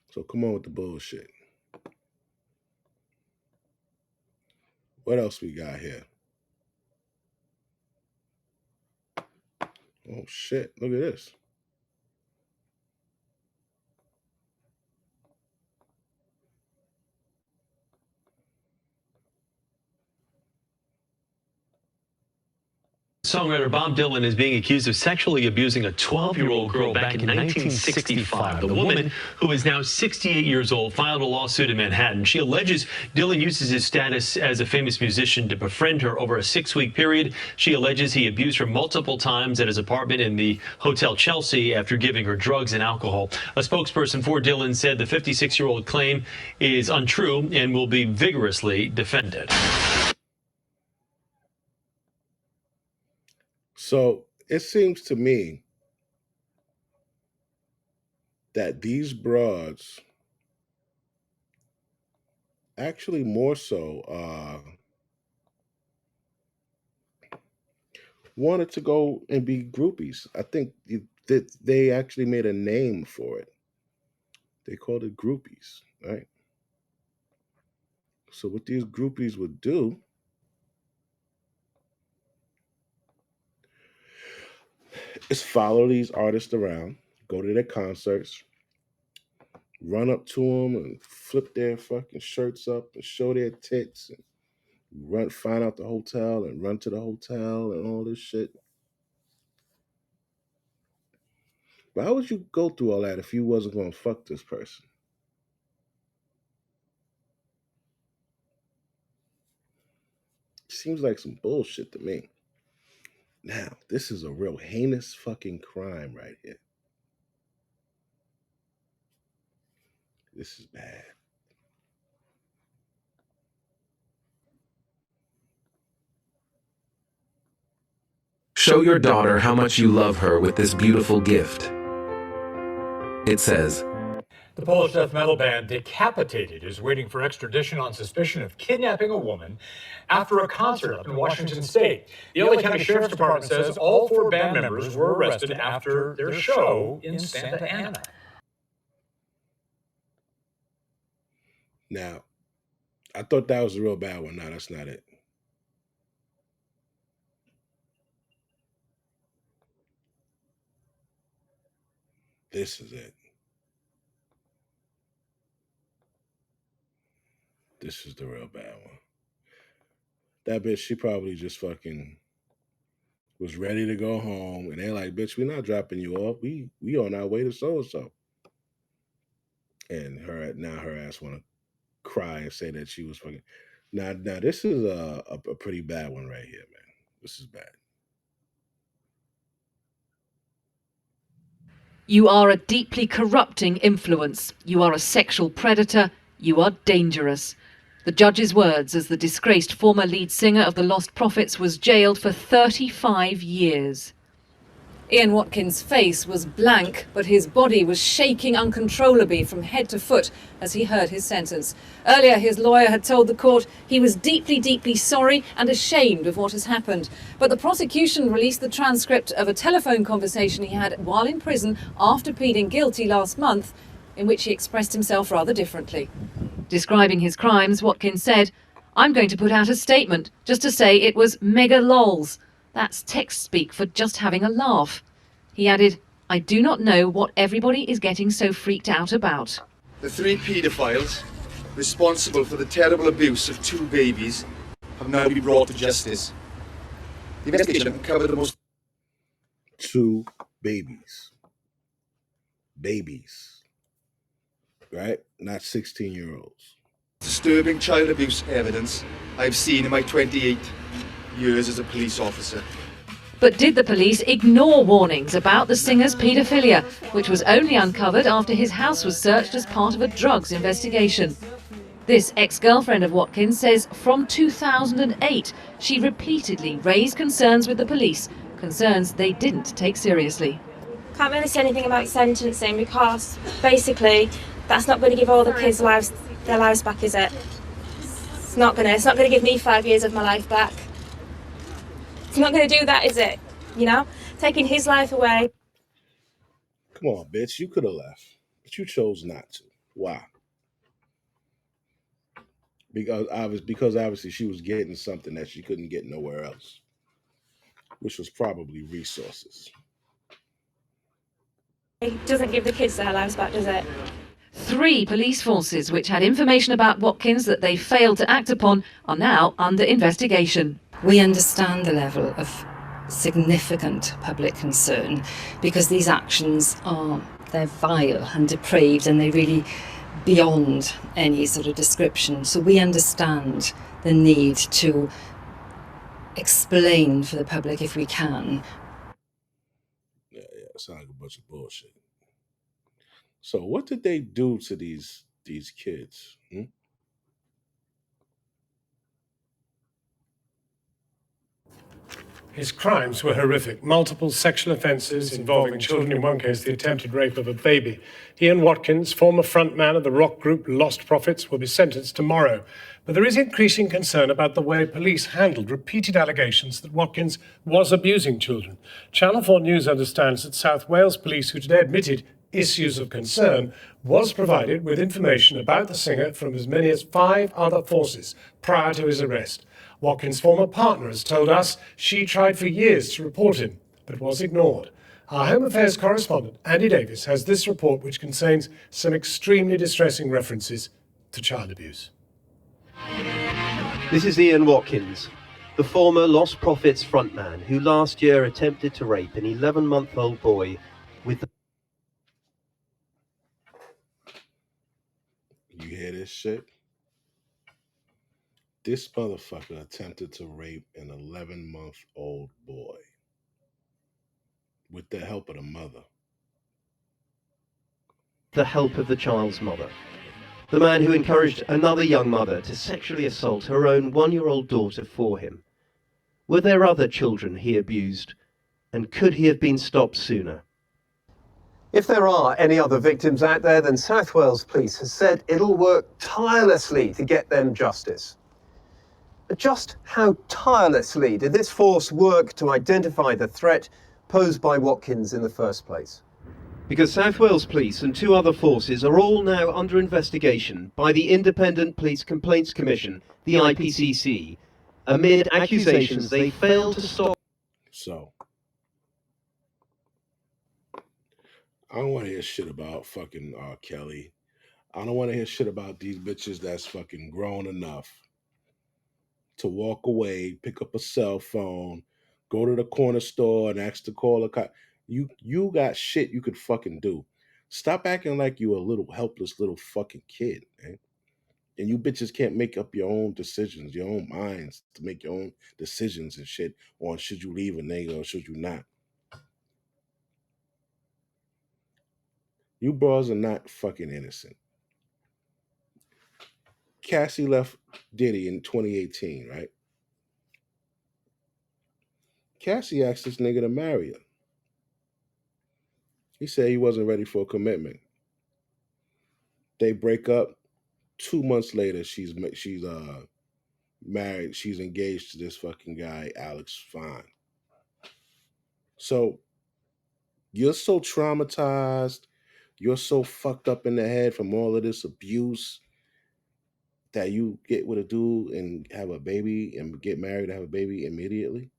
So come on with the bullshit. What else we got here? Oh shit, look at this. Songwriter Bob Dylan is being accused of sexually abusing a 12-year-old girl back in 1965. The woman, who is now 68 years old, filed a lawsuit in Manhattan. She alleges Dylan uses his status as a famous musician to befriend her over a 6-week period. She alleges he abused her multiple times at his apartment in the Hotel Chelsea after giving her drugs and alcohol. A spokesperson for Dylan said the 56-year-old claim is untrue and will be vigorously defended. So it seems to me that these broads actually more so wanted to go and be groupies. I think that they actually made a name for it. They called it groupies, right? So what these groupies would do is follow these artists around, go to their concerts, run up to them and flip their fucking shirts up and show their tits and find out the hotel and run to the hotel and all this shit. Why would you go through all that if you wasn't going to fuck this person? Seems like some bullshit to me. Now, this is a real heinous fucking crime right here. This is bad. Show your daughter how much you love her with this beautiful gift. It says, The Polish death metal band Decapitated is waiting for extradition on suspicion of kidnapping a woman after a concert up in Washington State. The LA County Sheriff's Department says all 4 band members were arrested after their show in Santa Ana. Now, I thought that was a real bad one. No, that's not it. This is it. This is the real bad one. That bitch, she probably just fucking was ready to go home, and they're like, "Bitch, we're not dropping you off. We on our way to so and so." And her ass want to cry and say that she was fucking. Now this is a pretty bad one right here, man. This is bad. You are a deeply corrupting influence. You are a sexual predator. You are dangerous. The judge's words as the disgraced former lead singer of the Lost Prophets was jailed for 35 years. Ian Watkins' face was blank, but his body was shaking uncontrollably from head to foot as he heard his sentence. Earlier, his lawyer had told the court he was deeply, deeply sorry and ashamed of what has happened. But the prosecution released the transcript of a telephone conversation he had while in prison after pleading guilty last month, in which he expressed himself rather differently. Describing his crimes, Watkins said, "I'm going to put out a statement just to say it was mega lols. That's text speak for just having a laugh." He added, "I do not know what everybody is getting so freaked out about." The 3 paedophiles responsible for the terrible abuse of 2 babies have now been brought to justice. The investigation uncovered the most... 2 babies. Babies. right? Not 16-year-olds. Disturbing child abuse evidence I've seen in my 28 years as a police officer. But did the police ignore warnings about the singer's paedophilia, which was only uncovered after his house was searched as part of a drugs investigation? This ex-girlfriend of Watkins says from 2008 she repeatedly raised concerns with the police, concerns they didn't take seriously. Can't really say anything about sentencing because basically that's not going to give all the kids their lives back, is it? It's not going to give me 5 years of my life back. It's not going to do that, is it? You know, taking his life away. Come on, bitch. You could have left, but you chose not to. Why? Because obviously she was getting something that she couldn't get nowhere else, which was probably resources. It doesn't give the kids their lives back, does it? 3 police forces which had information about Watkins that they failed to act upon are now under investigation. We understand the level of significant public concern because these actions they're vile and depraved and they're really beyond any sort of description. So we understand the need to explain for the public if we can. Yeah, it sounds like a bunch of bullshit. So what did they do to these kids? His crimes were horrific. Multiple sexual offences involving children. In one case, the attempted rape of a baby. Ian Watkins, former frontman of the rock group Lost Prophets, will be sentenced tomorrow. But there is increasing concern about the way police handled repeated allegations that Watkins was abusing children. Channel 4 News understands that South Wales Police, who today admitted issues of concern, was provided with information about the singer from as many as 5 other forces prior to his arrest. Watkins' former partner has told us she tried for years to report him, but was ignored. Our Home Affairs correspondent, Andy Davis, has this report which contains some extremely distressing references to child abuse. This is Ian Watkins, the former Lost Prophets frontman who last year attempted to rape an 11-month-old boy with the... You hear this shit? This motherfucker attempted to rape an 11-month-old boy with the help of the mother. the help of the child's mother. The man who encouraged another young mother to sexually assault her own 1-year-old daughter for him. Were there other children he abused? And could he have been stopped sooner? If there are any other victims out there, then South Wales Police has said it'll work tirelessly to get them justice. But just how tirelessly did this force work to identify the threat posed by Watkins in the first place? Because South Wales Police and 2 other forces are all now under investigation by the Independent Police Complaints Commission, the IPCC, amid accusations they failed to stop. So, I don't want to hear shit about fucking R. Kelly. I don't want to hear shit about these bitches that's fucking grown enough to walk away, pick up a cell phone, go to the corner store and ask to call a cop. You got shit you could fucking do. Stop acting like you a little helpless little fucking kid, man. And you bitches can't make up your own decisions, your own minds to make your own decisions and shit on should you leave a nigga or should you not. You bras are not fucking innocent. Cassie left Diddy in 2018, right? Cassie asked this nigga to marry her. He said he wasn't ready for a commitment. They break up. 2 months later, she's married. She's engaged to this fucking guy, Alex Fine. So you're so traumatized, you're so fucked up in the head from all of this abuse that you get with a dude and have a baby and get married and have a baby immediately?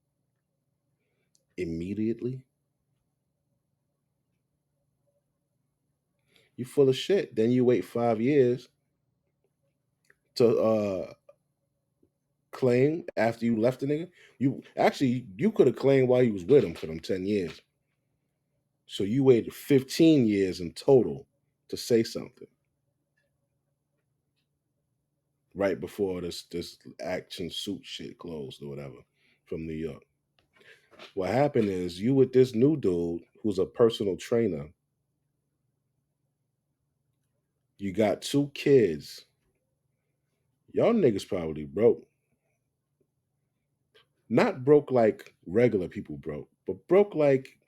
Immediately? You full of shit. Then you wait 5 years to claim after you left the nigga. You could have claimed while you was with him for them 10 years. So you waited 15 years in total to say something. right before this action suit shit closed or whatever from New York. What happened is you with this new dude who's a personal trainer. You got two kids. Y'all niggas probably broke. Not broke like regular people broke, but broke like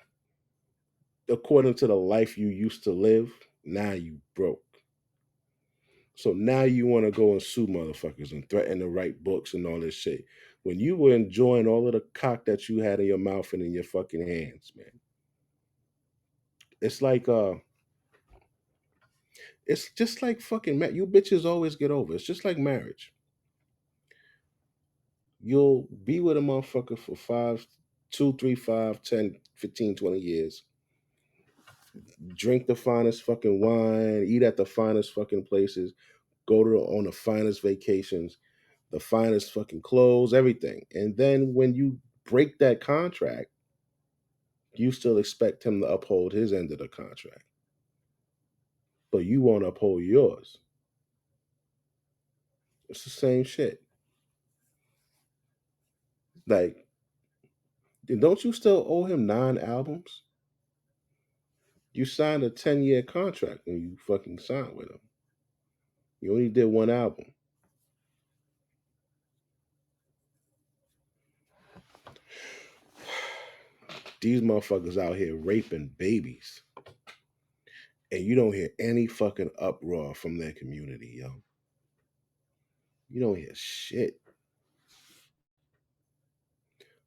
according to the life you used to live. Now you broke. So now you want to go and sue motherfuckers and threaten to write books and all this shit. When you were enjoying all of the cock that you had in your mouth and in your fucking hands, man. It's like it's just like fucking you bitches always get over. It's just like marriage. You'll be with a motherfucker for 5, 2, 3, 5, 10, 15, 20 years. Drink the finest fucking wine, eat at the finest fucking places, go to on the finest vacations, the finest fucking clothes, everything. And then when you break that contract, you still expect him to uphold his end of the contract. But you won't uphold yours. It's the same shit. Like, don't you still owe him 9 albums? You signed a 10-year contract when you fucking signed with him. You only did 1 album. These motherfuckers out here raping babies. And you don't hear any fucking uproar from their community, yo. You don't hear shit.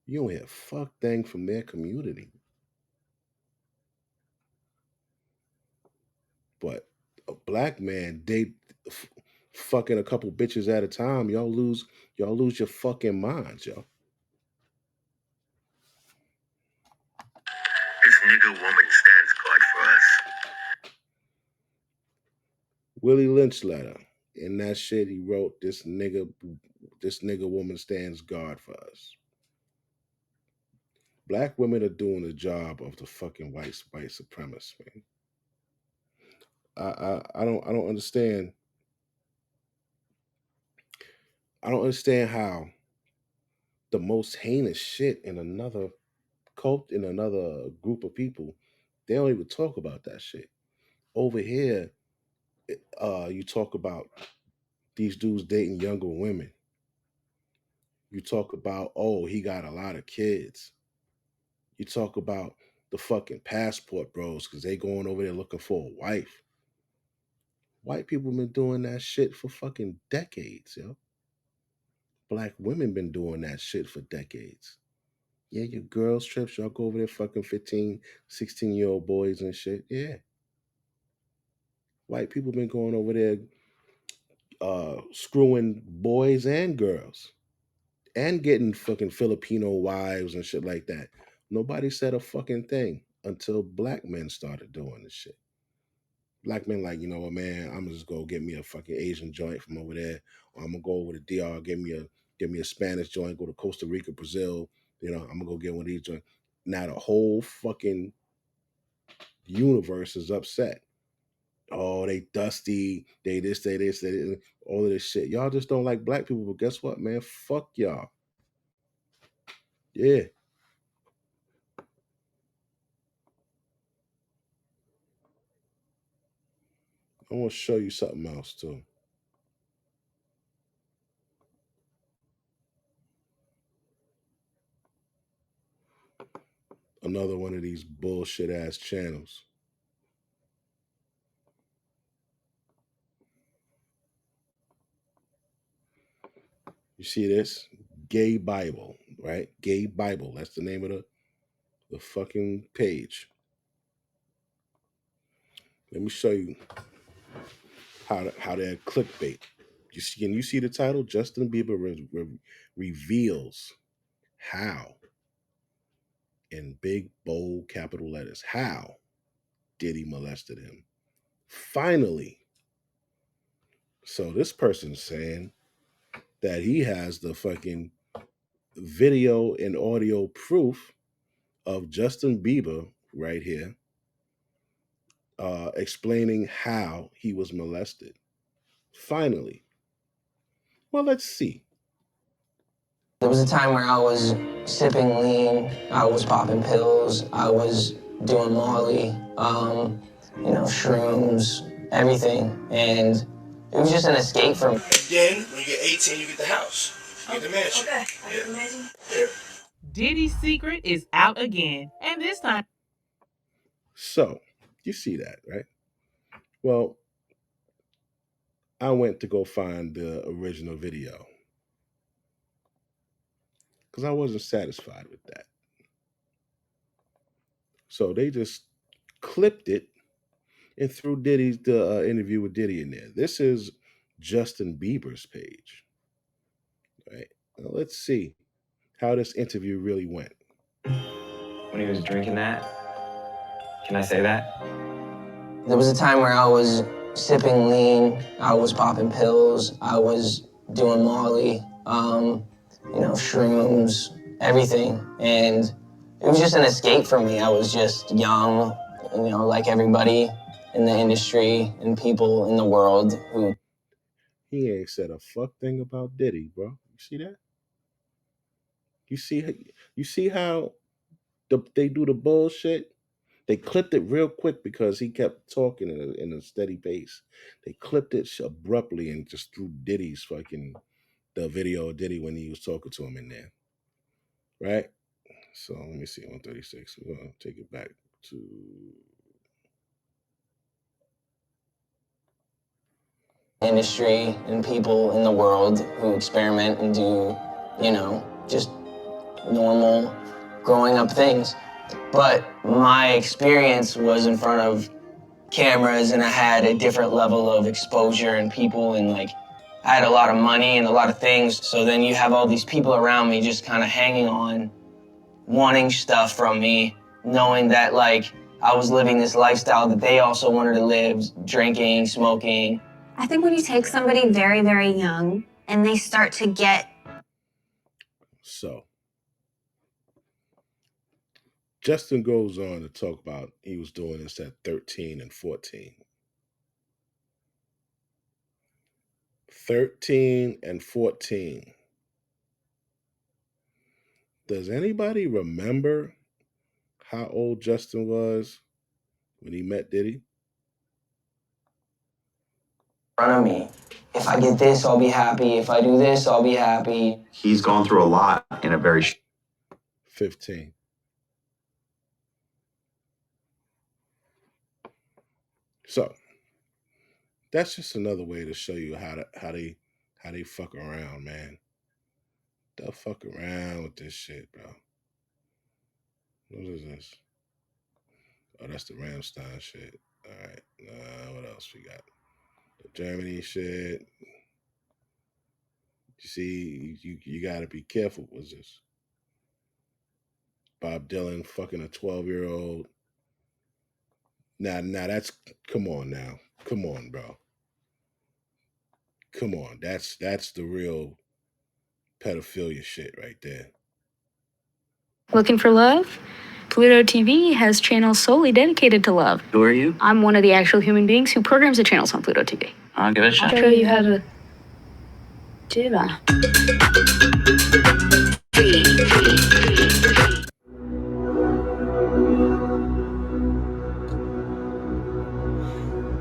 You don't hear fuck thing from their community. But a black man fucking a couple bitches at a time, y'all lose your fucking minds, yo. This nigga woman stands guard for us. Willie Lynch letter. In that shit, he wrote, this nigga woman stands guard for us. Black women are doing the job of the fucking white supremacists, man. I don't understand. I don't understand how the most heinous shit in another cult, in another group of people, they don't even talk about that shit. Over here, you talk about these dudes dating younger women. You talk about, oh, he got a lot of kids. You talk about the fucking passport bros because they going over there looking for a wife. White people been doing that shit for fucking decades, yo. Black women been doing that shit for decades. Yeah, your girls trips, y'all go over there fucking 15, 16-year-old boys and shit. Yeah. White people been going over there screwing boys and girls and getting fucking Filipino wives and shit like that. Nobody said a fucking thing until black men started doing this shit. Black men like, you know what, man, I'm gonna just go get me a fucking Asian joint from over there, or I'm gonna go over to DR, get me a Spanish joint, go to Costa Rica, Brazil, I'm gonna go get one of these joints. Now the whole fucking universe is upset. Oh, they dusty, they this, they all of this shit. Y'all just don't like black people, but guess what, man? Fuck y'all. Yeah. I want to show you something else too. Another one of these bullshit ass channels. You see this? Gay Bible, right? Gay Bible. That's the name of the fucking page. Let me show you how they're clickbait. Can you see the title? Justin Bieber reveals how, in big bold capital letters, how Diddy molested him. Finally. So this person's saying that he has the fucking video and audio proof of Justin Bieber right here explaining how he was molested. Finally. Well, let's see. There was a time where I was sipping lean, I was popping pills, I was doing Molly, shrooms, everything, and it was just an escape from. Then, when you get 18, you get the house. You get the mansion. Okay, I get the mansion. Yeah. Diddy's secret is out again, and this time. So, you see that, right? Well, I went to go find the original video because I wasn't satisfied with that. So they just clipped it and threw Diddy's the interview with Diddy in there. This is Justin Bieber's page, right? Now let's see how this interview really went. When he was drinking that, can I say that? There was a time where I was sipping lean, I was popping pills, I was doing Molly, shrooms, everything, and it was just an escape for me. I was just young, like everybody in the industry and people in the world who. He ain't said a fuck thing about Diddy, bro. You see that? You see how they do the bullshit? They clipped it real quick because he kept talking in a steady pace. They clipped it abruptly and just threw Diddy's fucking the video of Diddy when he was talking to him in there, right? So let me see, 136. We're gonna take it back to industry and people in the world who experiment and do, just normal growing up things. But my experience was in front of cameras and I had a different level of exposure and people and I had a lot of money and a lot of things. So then you have all these people around me just kind of hanging on, wanting stuff from me, knowing that I was living this lifestyle that they also wanted to live, drinking, smoking. I think when you take somebody very, very young and they start to get. so Justin goes on to talk about he was doing this at 13 and 14. 13 and 14. Does anybody remember how old Justin was when he met Diddy? In front of me. If I get this, I'll be happy. If I do this, I'll be happy. He's gone through a lot in a very 15. So that's just another way to show you how they fuck around, man. They'll fuck around with this shit, bro. What is this? Oh, that's the Ramstein shit. All right. What else we got? The Germany shit. You see, you got to be careful with this. Bob Dylan fucking a 12-year-old. Now that's come on now. Come on, bro. Come on. That's the real pedophilia shit right there. Looking for love? Pluto TV has channels solely dedicated to love. Who are you? I'm one of the actual human beings who programs the channels on Pluto TV. I'll give it a shot. I'll show you how to do that.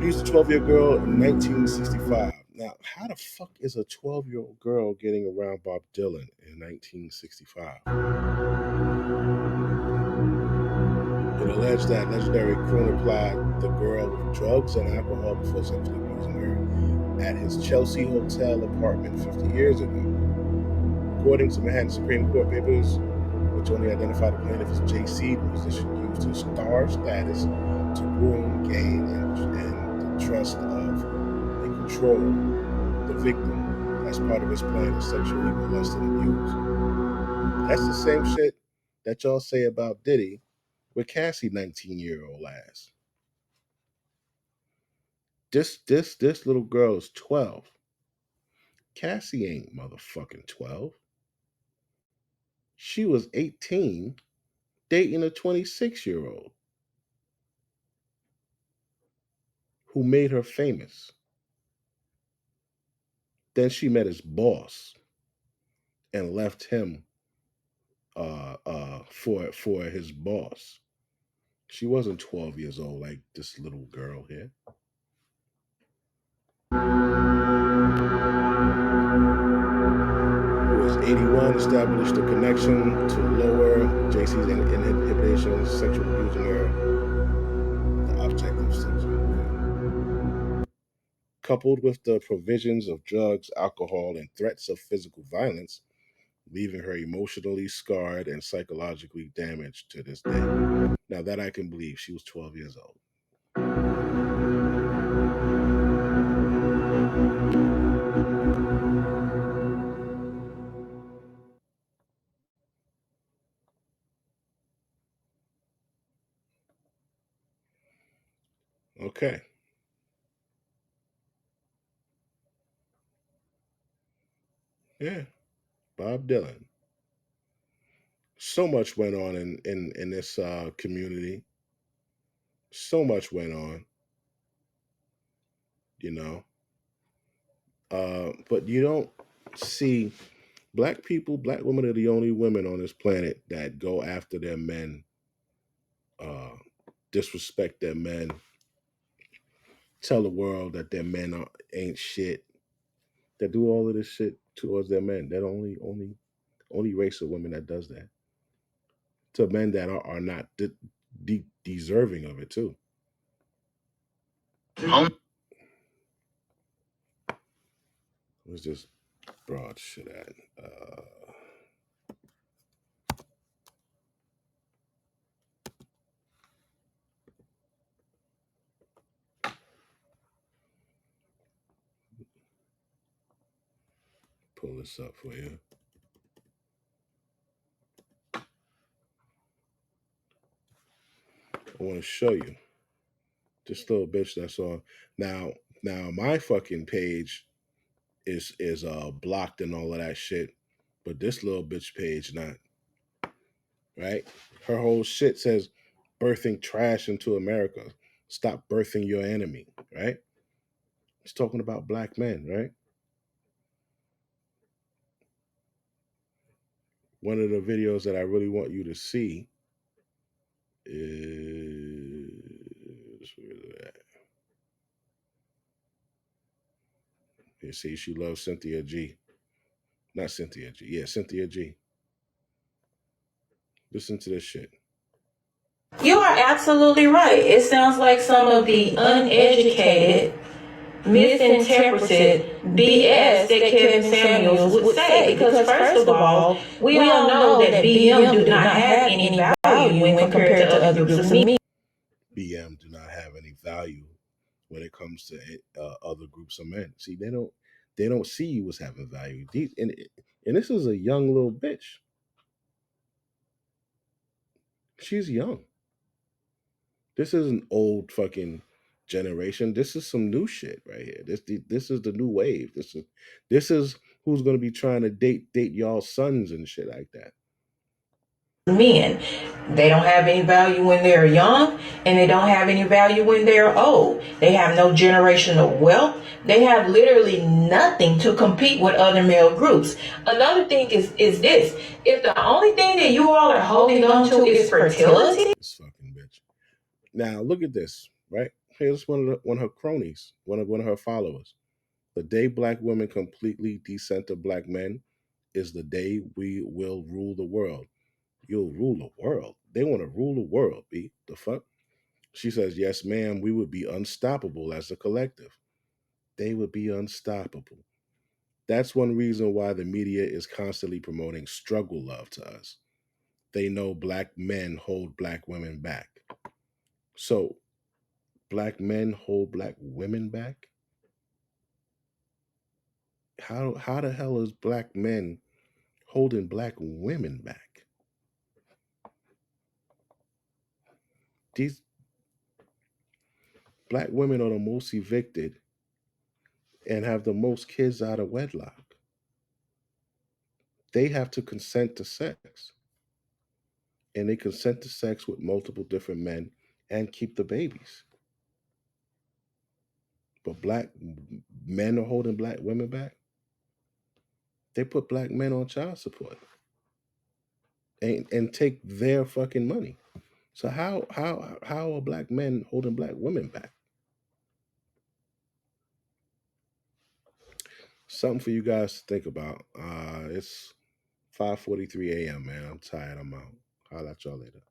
Used a 12-year-old girl in 1965. Now, how the fuck is a 12-year-old girl getting around Bob Dylan in 1965? It alleged that legendary crooner plied the girl with drugs and alcohol before sexually abusing her at his Chelsea hotel apartment 50 years ago. According to Manhattan Supreme Court papers, which only identified the plaintiff as JC, the musician used his star status to groom, gain, and the trust of and control the victim as part of his plan to sexually molest and abuse. That's the same shit that y'all say about Diddy with Cassie 19-year-old ass. This little girl is 12. Cassie ain't motherfucking 12. She was 18 dating a 26-year-old who made her famous. Then she met his boss and left him for his boss. She wasn't 12 years old like this little girl here. Who was 81, established a connection to lower JC's inhibitions, sexual abusing her, the object of sexual. Coupled with the provisions of drugs, alcohol, and threats of physical violence, leaving her emotionally scarred and psychologically damaged to this day. Now that I can believe, she was 12 years old. Okay. Yeah. Bob Dylan. So much went on in this community. So much went on, you know. But you don't see black people, black women are the only women on this planet that go after their men, uh, disrespect their men, tell the world that their men ain't shit, that do all of this shit towards their men. They're the only race of women that does that to men that are not deserving of it too. What's this broad shit at? Pull this up for you. I want to show you this little bitch that's on now. Now my fucking page is blocked and all of that shit, but this little bitch page not, right? Her whole shit says birthing trash into America. Stop birthing your enemy, right? It's talking about black men, right? One of the videos that I really want you to see is you see she loves Cynthia G. Not Cynthia G. Yeah, Cynthia G. Listen to this shit. You are absolutely right. It sounds like some of the uneducated, misinterpreted BS that Kevin Samuels would say. Because first of all, we all know that BM do not have any value when compared to other groups of men. BM do not have any value when it comes to other groups of men. See, they don't see you as having value. And this is a young little bitch. She's young. This isn't old fucking generation. This is some new shit right here. This is the new wave. This is who's gonna be trying to date y'all sons and shit like that. Men, they don't have any value when they're young, and they don't have any value when they're old. They have no generational wealth. They have literally nothing to compete with other male groups. Another thing is this: if the only thing that you all are holding on to is fertility. This fucking bitch. Now look at this, right? Here's one of her cronies, one of her followers. The day black women completely decenter black men is the day we will rule the world. You'll rule the world. They want to rule the world, B. The fuck? She says, yes, ma'am, we would be unstoppable as a collective. They would be unstoppable. That's one reason why the media is constantly promoting struggle love to us. They know black men hold black women back. So, black men hold black women back? How the hell is black men holding black women back? These black women are the most evicted and have the most kids out of wedlock. They have to consent to sex. And they consent to sex with multiple different men and keep the babies. But black men are holding black women back? They put black men on child support and take their fucking money. So how are black men holding black women back? Something for you guys to think about. It's 5:43 a.m. man. I'm tired. I'm out. Holla at y'all later.